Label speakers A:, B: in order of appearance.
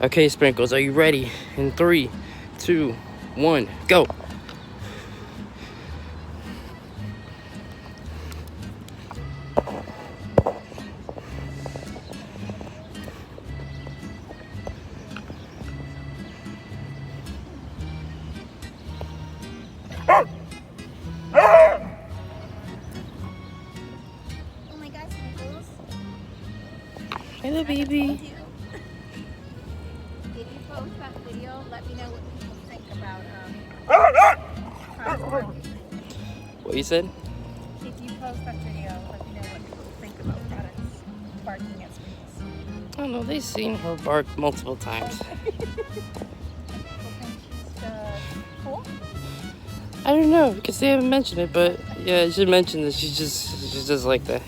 A: Okay, Sprinkles, are you ready? In 3, 2, 1, go.
B: Oh my gosh, Sprinkles.
A: Hello, baby.
B: Did you post that video? Let me know what people think about
A: What you said?
B: If you post that video, let me know what people think about products barking at Sprinkles.
A: I don't know, they've seen her bark multiple times.
B: Cool?
A: I don't know, because they haven't mentioned it, but yeah, you should mention that she's just like that.